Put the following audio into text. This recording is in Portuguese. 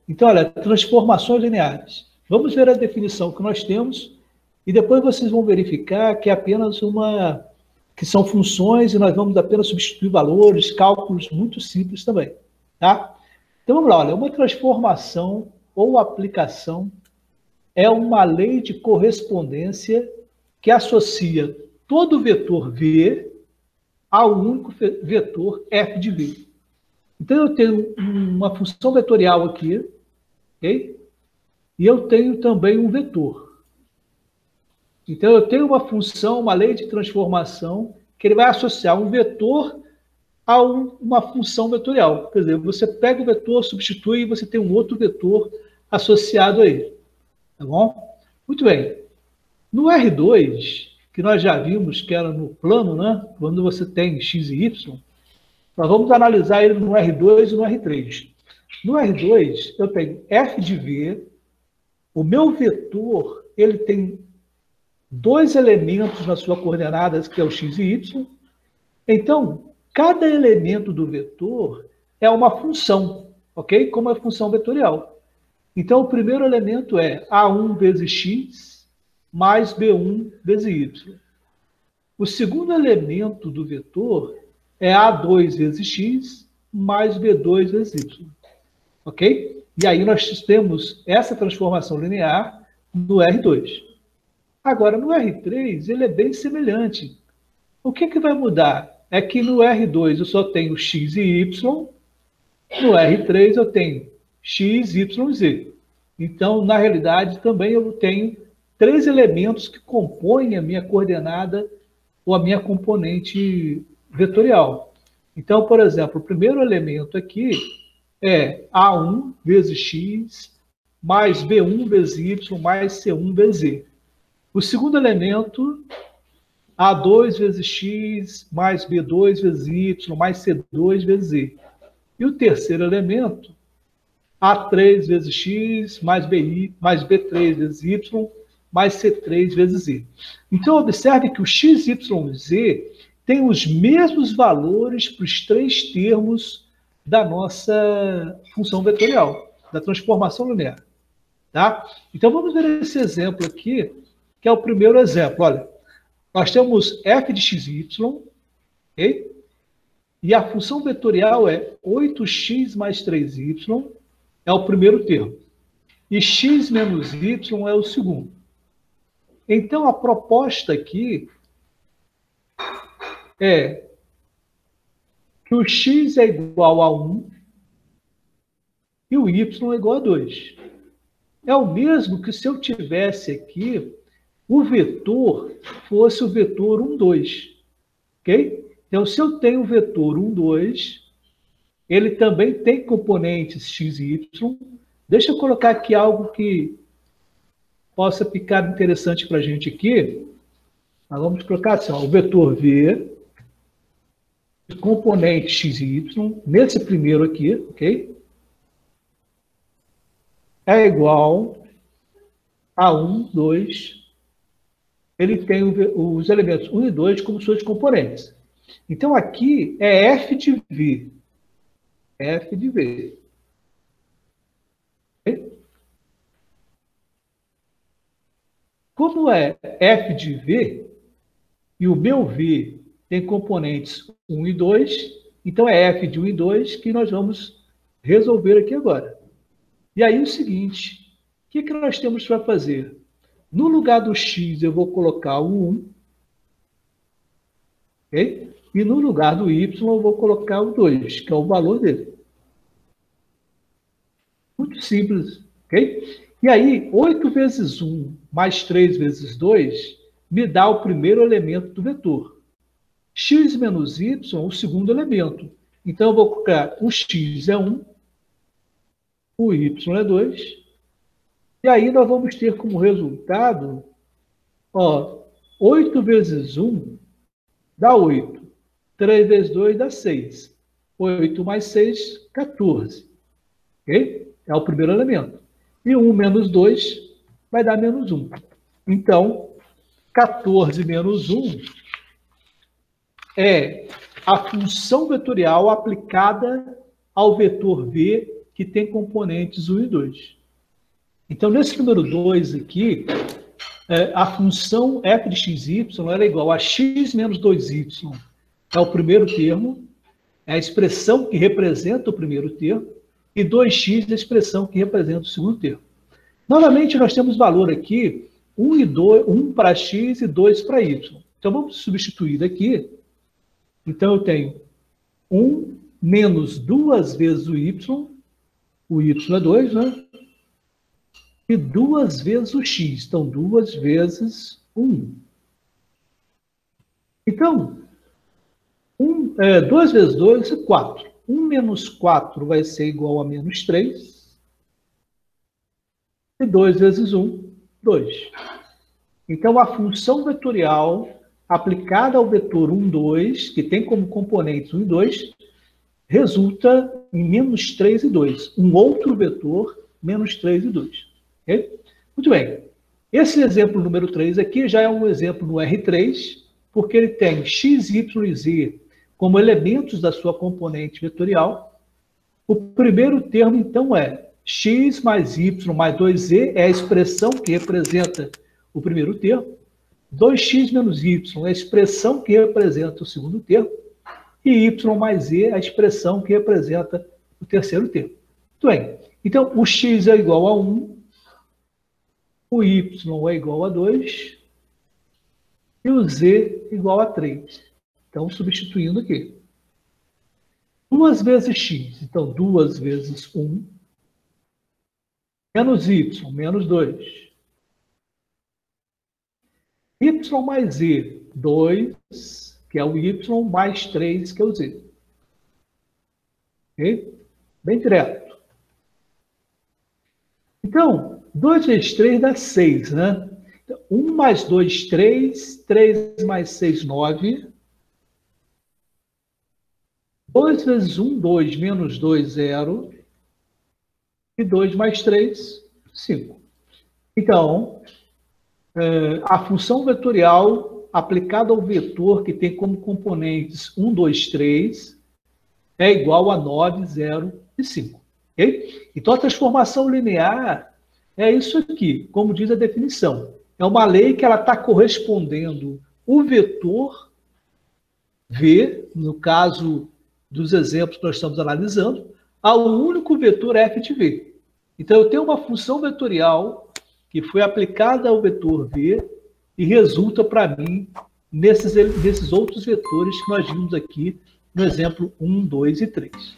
Então, olha, transformações lineares. Vamos ver a definição que nós temos e depois vocês vão verificar que é apenas que são funções e nós vamos apenas substituir valores, cálculos muito simples também, tá? Então, vamos lá, olha, uma transformação ou aplicação é uma lei de correspondência que associa todo vetor V ao único vetor f de V. Então, eu tenho uma função vetorial aqui, ok? E eu tenho também um vetor. Então, eu tenho uma função, uma lei de transformação, que ele vai associar um vetor a uma função vetorial. Quer dizer, você pega o vetor, substitui e você tem um outro vetor associado a ele. Tá bom? Muito bem. No R2, que nós já vimos que era no plano, né? Quando você tem x e y, nós vamos analisar ele no R2 e no R3. No R2, eu tenho f de v, o meu vetor, ele tem dois elementos na sua coordenada, que é o x e y. Então, cada elemento do vetor é uma função, ok? Como é função vetorial. Então, o primeiro elemento é A1 vezes x mais B1 vezes y. O segundo elemento do vetor é A2 vezes x mais B2 vezes y. Ok? E aí nós temos essa transformação linear no R2. Agora, no R3, ele é bem semelhante. O que vai mudar? É que no R2 eu só tenho x e y, no R3 eu tenho x, y e z. Então, na realidade, também eu tenho três elementos que compõem a minha coordenada ou a minha componente vetorial. Então, por exemplo, o primeiro elemento aqui é A1 vezes x mais B1 vezes y mais C1 vezes z. O segundo elemento, A2 vezes x mais B2 vezes y mais C2 vezes z. E o terceiro elemento, A3 vezes x mais B3 vezes y mais C3 vezes z. Então, observe que o x, y e z tem os mesmos valores para os três termos da nossa função vetorial, da transformação linear. Tá? Então, vamos ver esse exemplo aqui, que é o primeiro exemplo. Olha, nós temos f de x e y, okay? E a função vetorial é 8x mais 3y, é o primeiro termo. E x menos y é o segundo. Então, a proposta aqui é que o x é igual a 1 e o y é igual a 2. É o mesmo que se eu tivesse aqui o vetor fosse o vetor 1, 2. Ok? Então, se eu tenho o vetor 1, 2, ele também tem componentes x e y. Deixa eu colocar aqui algo que possa ficar interessante para a gente aqui. Nós vamos colocar assim, ó, o vetor v, componente x e y, nesse primeiro aqui, ok? É igual a 1, 2. Ele tem os elementos 1 e 2 como suas componentes. Então, aqui é f de v. F de v. Ok? Como é f de v, e o meu v tem componentes 1 e 2, então é f de 1 e 2 que nós vamos resolver aqui agora. E aí o seguinte, o que nós temos para fazer? No lugar do x eu vou colocar o 1, ok? E no lugar do y eu vou colocar o 2, que é o valor dele. Muito simples, ok? E aí, 8 vezes 1 mais 3 vezes 2 me dá o primeiro elemento do vetor. X menos y, o segundo elemento. Então, eu vou colocar o x é 1, o y é 2, e aí nós vamos ter como resultado, ó, 8 vezes 1 dá 8. 3 vezes 2 dá 6. 8 mais 6, 14. Ok? É o primeiro elemento. E 1 menos 2 vai dar menos 1. Então, 14 menos 1 é a função vetorial aplicada ao vetor V que tem componentes 1 e 2. Então, nesse número 2 aqui, a função f de xy era igual a x menos 2y. É o primeiro termo, é a expressão que representa o primeiro termo, e 2x é a expressão que representa o segundo termo. Novamente, nós temos valor aqui, 1 para x e 2 para y. Então, vamos substituir aqui. Então, eu tenho 1 menos 2 vezes o y é 2, né? E 2 vezes o x, então 2 vezes 1. Então, 2 vezes 2 é 4. 1 menos 4 vai ser igual a menos 3. E 2 vezes 1, 2. Então, a função vetorial aplicada ao vetor 1, 2, que tem como componentes 1 e 2, resulta em menos 3 e 2. Um outro vetor, menos 3 e 2. Okay? Muito bem. Esse exemplo número 3 aqui já é um exemplo no R3, porque ele tem x, y e z como elementos da sua componente vetorial. O primeiro termo, então, é x mais y mais 2z, é a expressão que representa o primeiro termo. 2x menos y é a expressão que representa o segundo termo. E y mais z é a expressão que representa o terceiro termo. Muito bem. Então, o x é igual a 1, o y é igual a 2 e o z é igual a 3. Então, substituindo aqui. 2 vezes x, então 2 vezes 1, menos y, menos 2. Y mais z, 2, que é o y, mais 3, que é o z. Ok? Bem direto. Então, 2 vezes 3 dá 6, né? 1 mais 2, 3. 3 mais 6, 9. 2 vezes 1, 2. Menos 2, 0. E 2 mais 3, 5. Então, a função vetorial aplicada ao vetor que tem como componentes 1, 2, 3 é igual a 9, 0 e 5. Okay? Então, a transformação linear é isso aqui, como diz a definição. É uma lei que ela está correspondendo o vetor V, no caso dos exemplos que nós estamos analisando, ao único vetor f de V. Então, eu tenho uma função vetorial que foi aplicada ao vetor V e resulta para mim nesses outros vetores que nós vimos aqui no exemplo 1, 2 e 3.